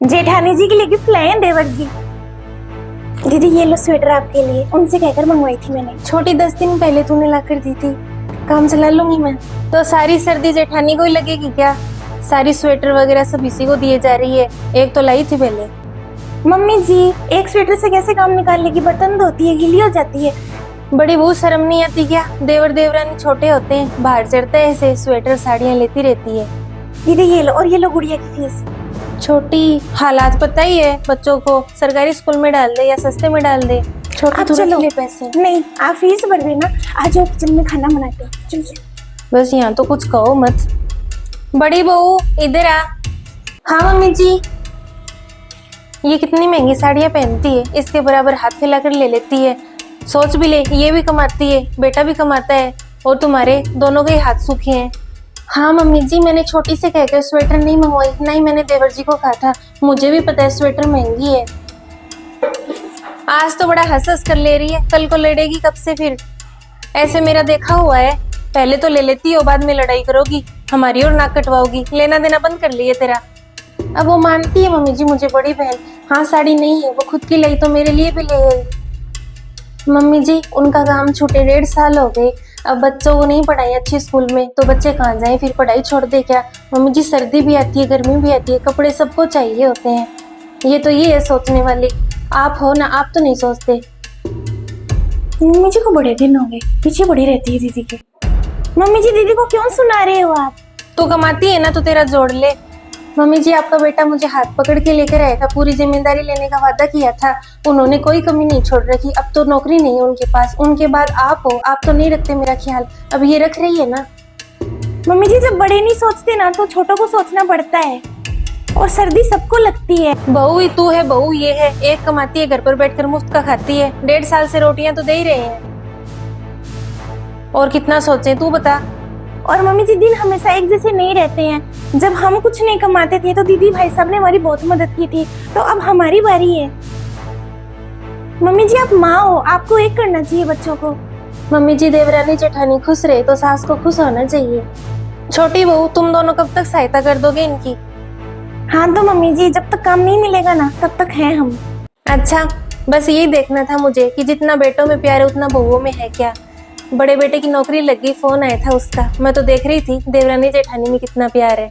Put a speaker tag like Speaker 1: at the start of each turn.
Speaker 1: जेठानी जी के लिए गिफ्ट लाए हैं देवर जी। दीदी ये लो स्वेटर आपके लिए, उनसे कहकर मंगवाई थी मैंने। छोटी 10 दिन पहले तूने ला कर दी थी, काम चला लूंगी मैं। तो सारी सर्दी जेठानी को ही लगेगी क्या? सारी स्वेटर वगैरह सब इसी को दिए जा रही है। एक तो लाई थी पहले। मम्मी जी एक स्वेटर से कैसे काम निकाल लेगी? बर्तन धोती है, गीली हो जाती है। बड़ी बहुत शर्म नहीं आती क्या? देवर देवरानी छोटे होते हैं, बाहर चढ़ते हैं, ऐसे स्वेटर साड़ियाँ लेती रहती है। दीदी ये लो, और ये लो गुड़िया की फीस। छोटी हालात पता ही है बच्चों को, सरकारी स्कूल में डाल दे या सस्ते में डाल दे। छोटी तू रख ले पैसे। नहीं आप फीस भर देना, आज जाओ किचन में खाना बनाते हैं। चल चल। बस यहाँ तो कुछ कहो मत। बड़ी बहू इधर आ। हाँ मम्मी जी। ये कितनी महंगी साड़ियाँ पहनती है, इसके बराबर हाथ फैलाकर ले लेती है। सोच भी ले, ये भी कमाती है, बेटा भी कमाता है, और तुम्हारे दोनों के हाथ सूखे हैं। हाँ मम्मी जी मैंने छोटी से कहकर स्वेटर नहीं मंगवाई, नहीं मैंने देवर जी को कहा था, मुझे भी पता है स्वेटर महंगी है। आज तो बड़ा हंस हंस कर ले रही है, कल को लड़ेगी कब से फिर? ऐसे मेरा देखा हुआ है, पहले तो ले लेती हो, बाद में लड़ाई करोगी, हमारी और नाक कटवाओगी, लेना देना बंद कर लिए तेरा। अब वो मानती है मम्मी जी मुझे बड़ी बहन। हाँ साड़ी नहीं है, वो खुद की लाई तो मेरे लिए भी ले आई। मम्मी जी उनका काम छूटे 1.5 साल हो गए, अब बच्चों को नहीं पढ़ाई अच्छी स्कूल में तो बच्चे कहाँ जाएं, फिर पढ़ाई छोड़ दे क्या? मम्मी जी सर्दी भी आती है, गर्मी भी आती है, कपड़े सबको चाहिए होते हैं। ये है सोचने वाली, आप हो ना, आप तो नहीं सोचते। मम्मी जी को बड़े दिन हो गए, पीछे पड़ी रहती है दीदी के। मम्मी जी दीदी को क्यों सुना रहे हो आप? तू कमाती है ना तो तेरा जोड़ ले। मम्मी जी आपका बेटा मुझे हाथ पकड़ के लेकर आया था, पूरी जिम्मेदारी लेने का वादा किया था, उन्होंने कोई कमी नहीं छोड़ रखी। अब तो नौकरी नहीं है उनके पास, उनके बाद आप हो, आप तो नहीं रखते मेरा ख्याल, अब ये रख रही है ना। मम्मी जी जब बड़े नहीं सोचते ना तो छोटों को सोचना पड़ता है, और सर्दी सबको लगती है। बहू ही तू है, बहू ये है, एक कमाती है घर पर बैठकर मुफ्त का खाती है, 1.5 साल से रोटियां तो दे ही रहे हैं, और कितना सोचे तू बता। और मम्मी जी दिन हमेशा एक जैसे नहीं रहते हैं, जब हम कुछ नहीं कमाते थे तो दीदी भाई साहब ने हमारी बहुत मदद की थी, तो अब हमारी बारी है। मम्मी जी आप माँ हो, आपको एक करना चाहिए बच्चों को। मम्मी जी देवरानी जेठानी खुश रहे तो सास को खुश होना चाहिए। छोटी बहू तुम दोनों कब तक सहायता कर दोगे इनकी? हाँ तो मम्मी जी जब तक काम नहीं मिलेगा ना तब तक हैं हम। अच्छा बस यही देखना था मुझे कि जितना बेटों में प्यार है उतना बहुओं में है क्या? बड़े बेटे की नौकरी लग गई, फोन आया था उसका, मैं तो देख रही थी देवरानी जेठानी में कितना प्यार है।